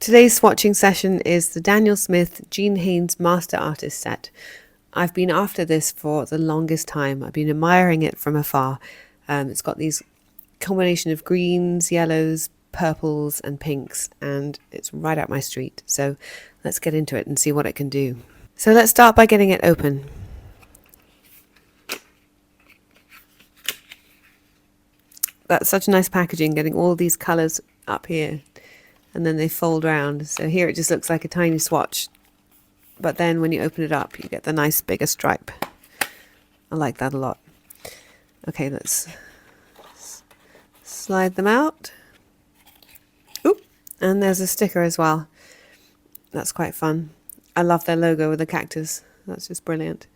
Today's swatching session is the Daniel Smith Jean Haines Master Artist Set. I've been after this for the longest time. I've been admiring it from afar. It's got these combination of greens, yellows, purples and pinks, and it's right up my street. So let's get into it and see what it can do. So let's start by getting it open. That's such nice packaging, getting all these colours up here, and then they fold around. So here it just looks like a tiny swatch, but then when you open it up you get the nice bigger stripe. I like that a lot. Okay, let's slide them out. Oop, and there's a sticker as well. That's quite fun. I love their logo with the cactus. That's just brilliant.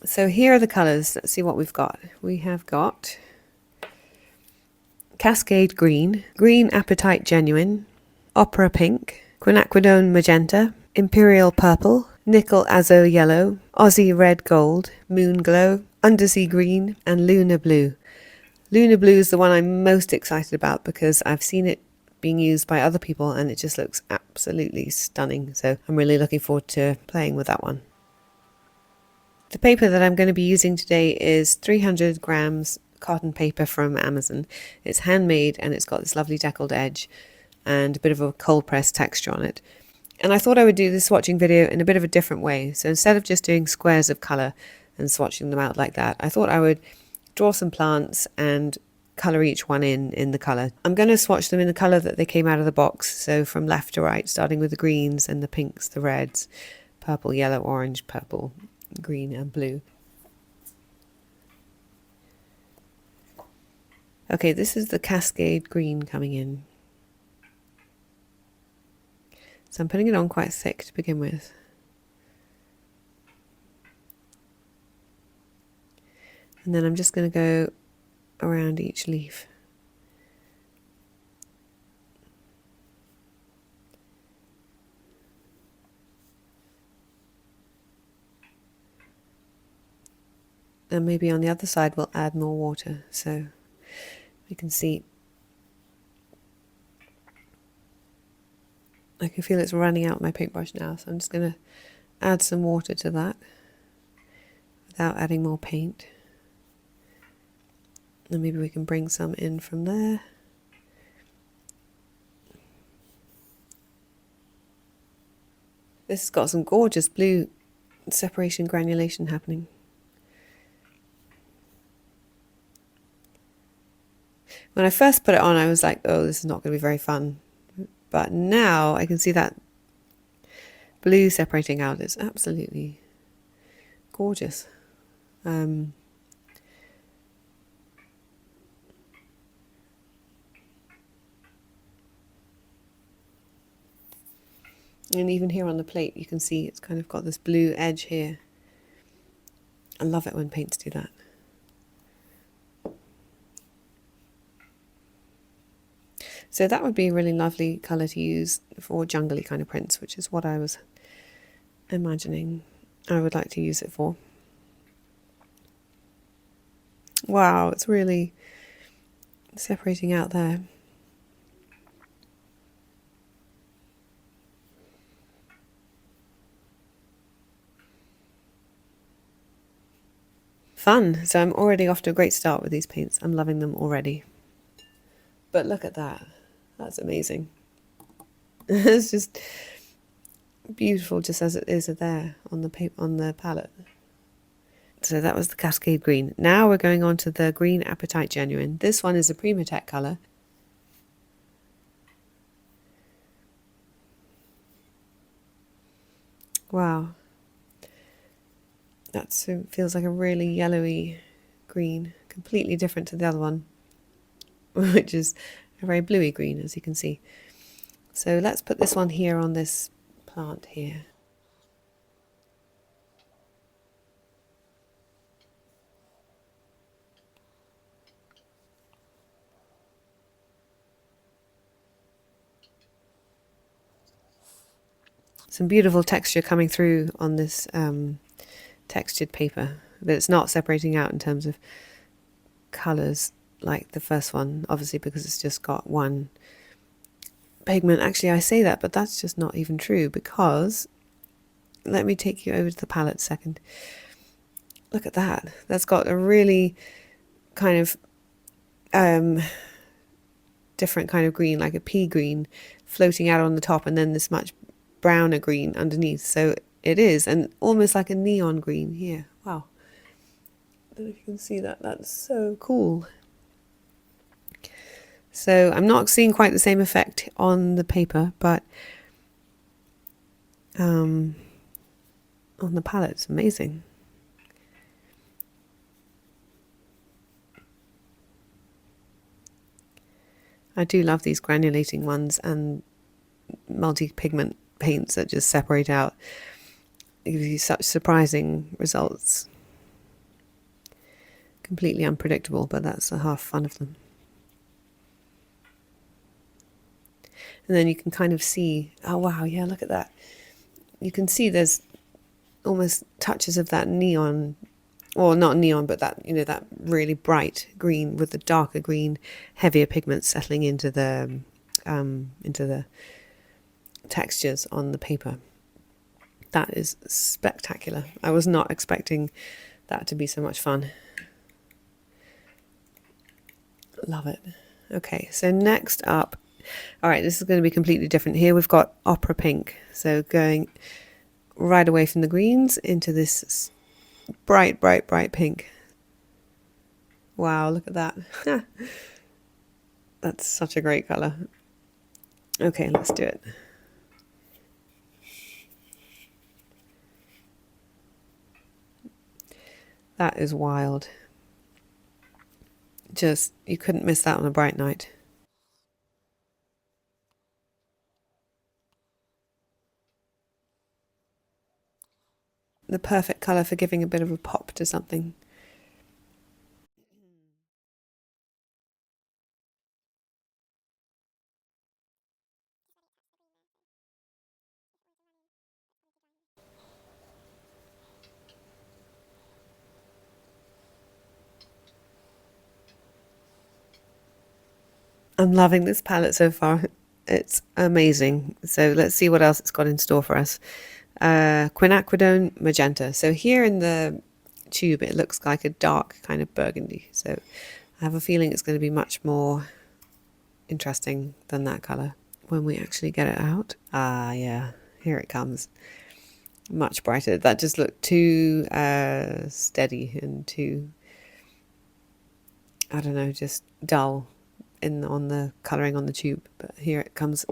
So here are the colours. Let's see what we've got. We have got Cascade Green, Green Apatite Genuine, Opera Pink, Quinacridone Magenta, Imperial Purple, Nickel Azo Yellow, Aussie Red Gold, Moon Glow, Undersea Green, and Lunar Blue. Lunar Blue is the one I'm most excited about because I've seen it being used by other people and it just looks absolutely stunning. So I'm really looking forward to playing with that one. The paper that I'm going to be using today is 300 grams cotton paper from Amazon. It's handmade and it's got this lovely deckled edge and a bit of a cold press texture on it. And I thought I would do this swatching video in a bit of a different way. So instead of just doing squares of colour and swatching them out like that, I thought I would draw some plants and colour each one in the colour. I'm going to swatch them in the colour that they came out of the box, so from left to right, starting with the greens and the pinks, the reds, purple, yellow, orange, purple, green and blue. Okay, this is the Cascade Green coming in. So I'm putting it on quite thick to begin with. And then I'm just going to go around each leaf. And maybe on the other side we'll add more water so we can see. I can feel it's running out my paintbrush now, so I'm just going to add some water to that without adding more paint. And maybe we can bring some in from there. This has got some gorgeous blue separation granulation happening. When I first put it on, I was like, oh, this is not going to be very fun. But now I can see that blue separating out. It's absolutely gorgeous. And even here on the plate, you can see it's kind of got this blue edge here. I love it when paints do that. So that would be a really lovely colour to use for jungly kind of prints, which is what I was imagining I would like to use it for. Wow, it's really separating out there. Fun. So I'm already off to a great start with these paints. I'm loving them already. But look at that. That's amazing. It's just beautiful just as it is there on the palette. So that was the Cascade Green. Now we're going on to the Green Apatite Genuine. This one is a Primatech colour. Wow. That feels like a really yellowy green, completely different to the other one, which is a very bluey green, as you can see. So let's put this one here on this plant here. Some beautiful texture coming through on this textured paper, but it's not separating out in terms of colours like the first one, obviously because it's just got one pigment. Actually, I say that, but that's just not even true, because let me take you over to the palette a second. Look at that. That's got a really kind of different kind of green, like a pea green, floating out on the top, and then this much browner green underneath. So it is, and almost like a neon green here. Wow. I don't know if you can see that. That's so cool. So I'm not seeing quite the same effect on the paper, but on the palette, it's amazing. I do love these granulating ones and multi-pigment paints that just separate out. It gives you such surprising results. Completely unpredictable, but that's the half fun of them. And then you can kind of see, oh wow, yeah, look at that. You can see there's almost touches of that neon, or not neon, but that, you know, that really bright green with the darker green, heavier pigments settling into the textures on the paper. That is spectacular. I was not expecting that to be so much fun. Love it. Okay, so next up, all right, this is going to be completely different. Here we've got opera pink, so going right away from the greens into this bright, bright, bright pink. Wow, look at that. That's such a great colour. Okay, let's do it. That is wild. Just, you couldn't miss that on a bright night. The perfect colour for giving a bit of a pop to something. I'm loving this palette so far. It's amazing. So let's see what else it's got in store for us. Quinacridone magenta. So here in the tube it looks like a dark kind of burgundy. So I have a feeling it's going to be much more interesting than that colour when we actually get it out. Ah, yeah, here it comes. Much brighter. That just looked too steady and too, I don't know, just dull on the colouring on the tube. But here it comes.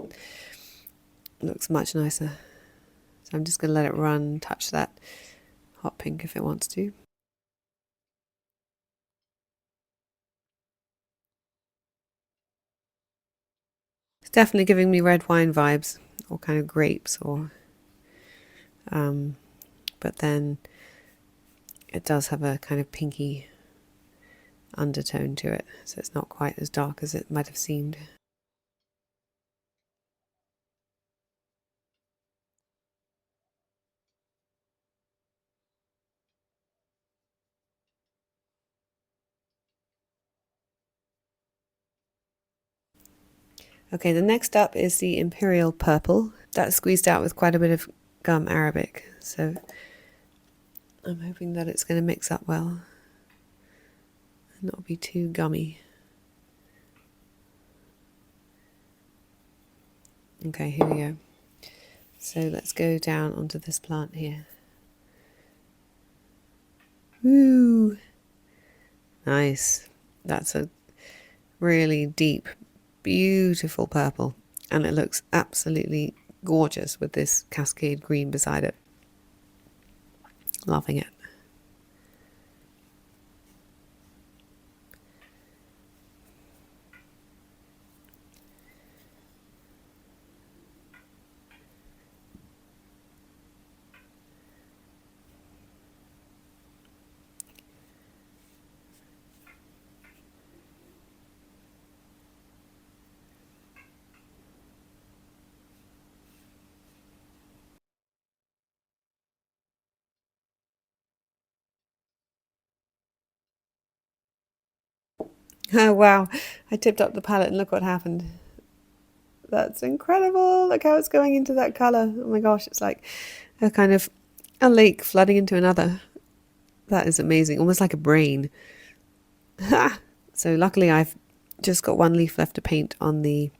Looks much nicer. So I'm just going to let it run, touch that hot pink if it wants to. It's definitely giving me red wine vibes, or kind of grapes, or but then it does have a kind of pinky undertone to it, so it's not quite as dark as it might have seemed. Okay, the next up is the Imperial Purple. That's squeezed out with quite a bit of gum arabic, so I'm hoping that it's going to mix up well and not be too gummy. Okay, here we go. So let's go down onto this plant here. Woo! Nice. That's a really deep, beautiful purple, and it looks absolutely gorgeous with this cascade green beside it. Loving it. Oh wow, I tipped up the palette and look what happened. That's incredible. Look how it's going into that colour. Oh my gosh, it's like a kind of a lake flooding into another. That is amazing, almost like a brain. So luckily I've just got one leaf left to paint on the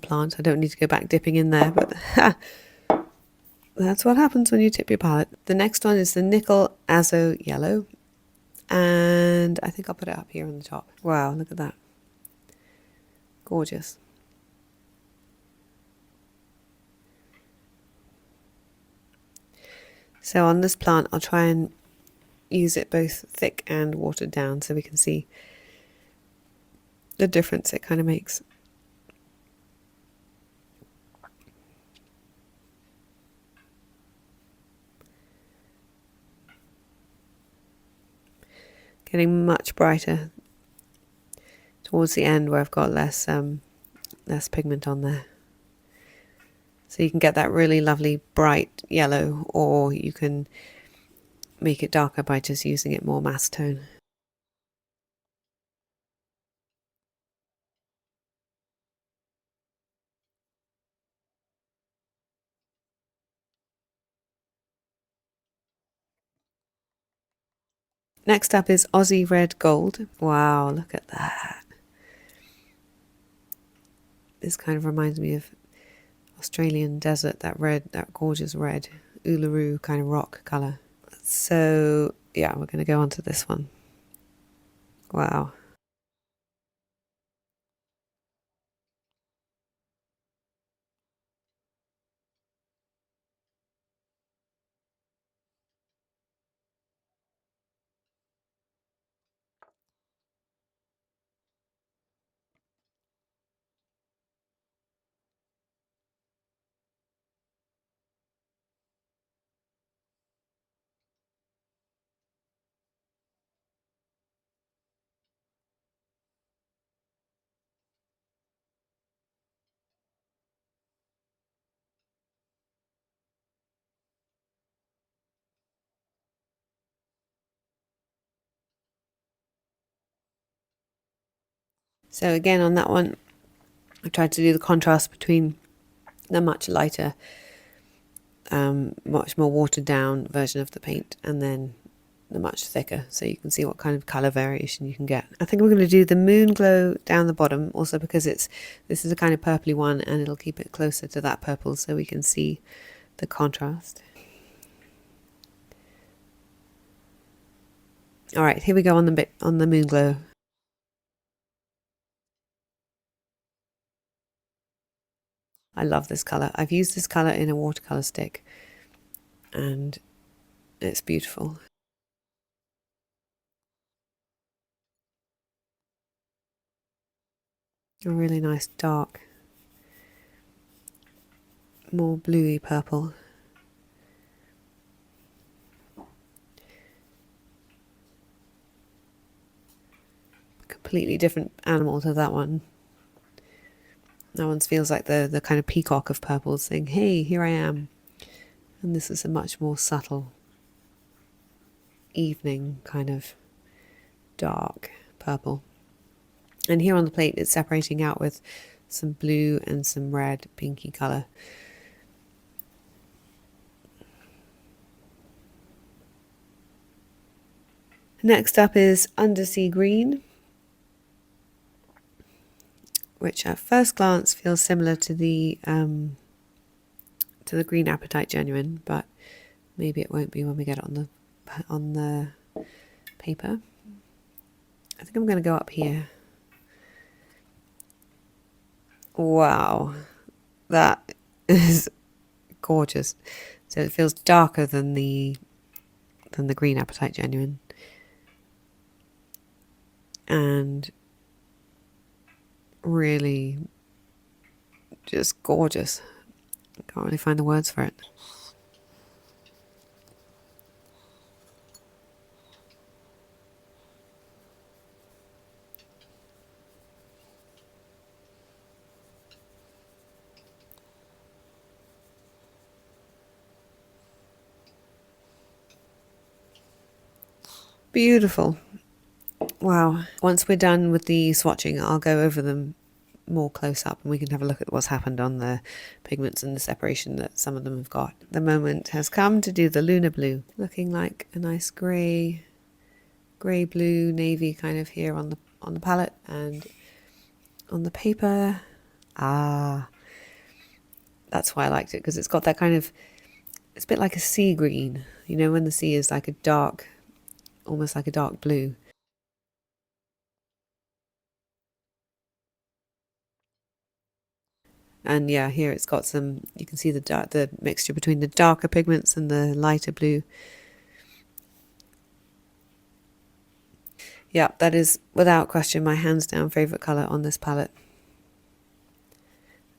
plant. I don't need to go back dipping in there, but that's what happens when you tip your palette. The next one is the Nickel Azo Yellow, and I think I'll put it up here on the top. Wow, look at that. Gorgeous. So on this plant, I'll try and use it both thick and watered down so we can see the difference it kind of makes. Getting much brighter towards the end where I've got less pigment on there. So you can get that really lovely bright yellow, or you can make it darker by just using it more mass tone. Next up is Aussie Red Gold. Wow, look at that. This kind of reminds me of Australian desert, that red, that gorgeous red, Uluru kind of rock colour. So yeah, we're going to go on to this one. Wow. So again on that one, I tried to do the contrast between the much lighter, much more watered down version of the paint and then the much thicker, so you can see what kind of colour variation you can get. I think we're going to do the Moon Glow down the bottom, also because this is a kind of purpley one and it'll keep it closer to that purple so we can see the contrast. Alright, here we go on the Moon Glow. I love this colour. I've used this colour in a watercolour stick and it's beautiful. A really nice dark, more bluey purple. Completely different animal to that one. That one feels like the kind of peacock of purple saying, hey, here I am. And this is a much more subtle evening kind of dark purple. And here on the plate it's separating out with some blue and some red pinky colour. Next up is Undersea Green, which at first glance feels similar to the Green Apatite Genuine, but maybe it won't be when we get it on the paper. I think I'm going to go up here. Wow, that is gorgeous. So it feels darker than the Green Apatite Genuine, and really just gorgeous. I can't really find the words for it. Beautiful. Wow. Once we're done with the swatching, I'll go over them more close up and we can have a look at what's happened on the pigments and the separation that some of them have got. The moment has come to do the lunar blue, looking like a nice grey blue navy kind of here on the palette and on the paper. That's why I liked it, because it's got that kind of, it's a bit like a sea green, you know, when the sea is like a dark, almost like a dark blue. And yeah, here it's got some, you can see the mixture between the darker pigments and the lighter blue. Yeah, that is without question my hands down favourite colour on this palette,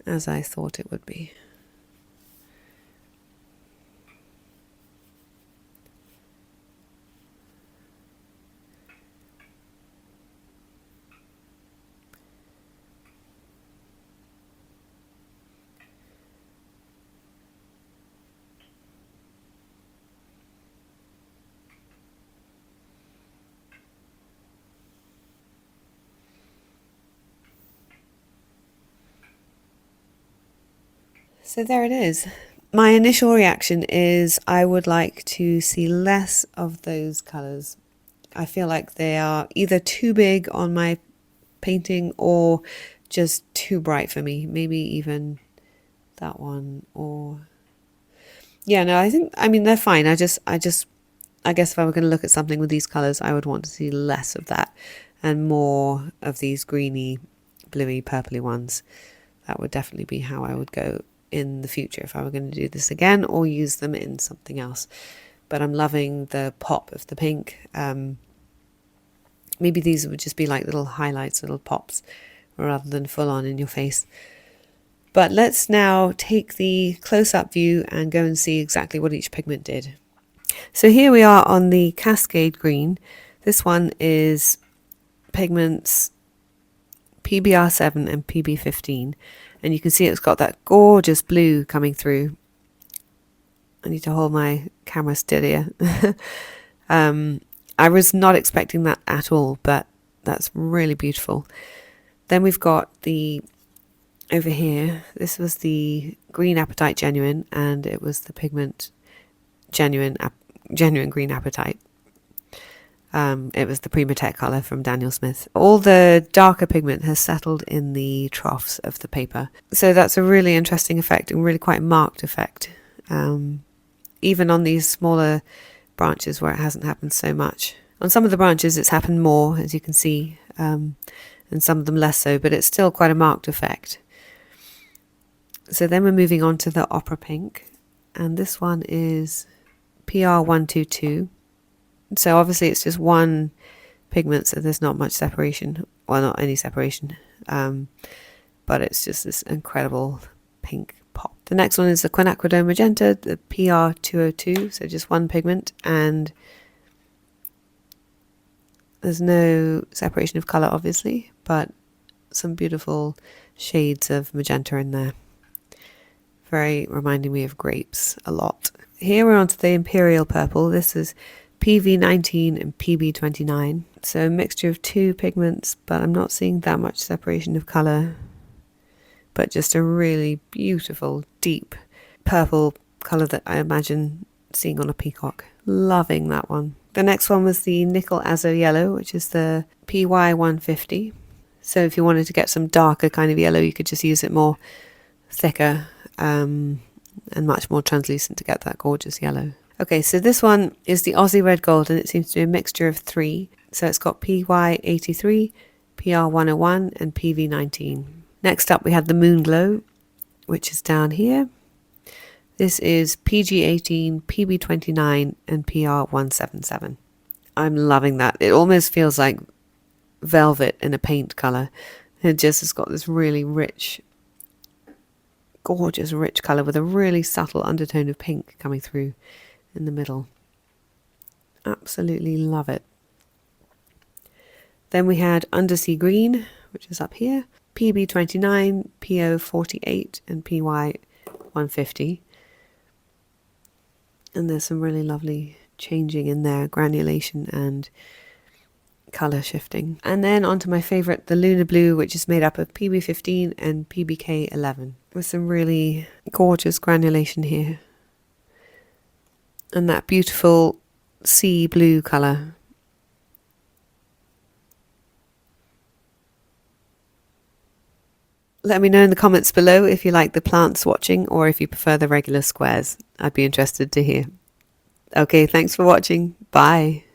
as I thought it would be. So there it is. My initial reaction is I would like to see less of those colours. I feel like they are either too big on my painting or just too bright for me. Maybe even that one, or yeah, no, I mean they're fine. I guess if I were going to look at something with these colours, I would want to see less of that and more of these greeny, bluey, purpley ones. That would definitely be how I would go in the future if I were going to do this again or use them in something else. But I'm loving the pop of the pink. Maybe these would just be like little highlights, little pops, rather than full on in your face. But let's now take the close-up view and go and see exactly what each pigment did. So here we are on the Cascade Green. This one is pigments PBR7 and PB15. And you can see it's got that gorgeous blue coming through. I need to hold my camera steadier. I was not expecting that at all, but that's really beautiful. Then we've got the, over here, this was the Green Apatite Genuine, and it was the pigment Genuine Green Apatite. It was the Primatech colour from Daniel Smith. All the darker pigment has settled in the troughs of the paper. So that's a really interesting effect and really quite marked effect. Even on these smaller branches where it hasn't happened so much. On some of the branches it's happened more, as you can see, and some of them less so, but it's still quite a marked effect. So then we're moving on to the Opera Pink, and this one is PR122. So obviously it's just one pigment, so there's not much separation, well, not any separation, but it's just this incredible pink pop. The next one is the Quinacridone Magenta, the PR202, so just one pigment, and there's no separation of colour obviously, but some beautiful shades of magenta in there. Very reminding me of grapes a lot. Here we're on to the Imperial Purple. This is PV19 and PB29. So a mixture of two pigments, but I'm not seeing that much separation of colour. But just a really beautiful, deep purple colour that I imagine seeing on a peacock. Loving that one. The next one was the Nickel Azo Yellow, which is the PY150. So if you wanted to get some darker kind of yellow, you could just use it more thicker and much more translucent to get that gorgeous yellow. Okay, so this one is the Aussie Red Gold, and it seems to be a mixture of three. So it's got PY83, PR101 and PV19. Next up we had the Moon Glow, which is down here. This is PG18, PB29 and PR177. I'm loving that. It almost feels like velvet in a paint colour. It just has got this really rich, gorgeous rich colour with a really subtle undertone of pink coming through in the middle. Absolutely love it. Then we had Undersea Green, which is up here, PB29, PO48 and PY150. And there's some really lovely changing in there, granulation and colour shifting. And then onto my favourite, the Lunar Blue, which is made up of PB15 and PBK11, with some really gorgeous granulation here. And that beautiful sea blue colour. Let me know in the comments below if you like the plant swatching or if you prefer the regular squares. I'd be interested to hear. Okay, thanks for watching. Bye.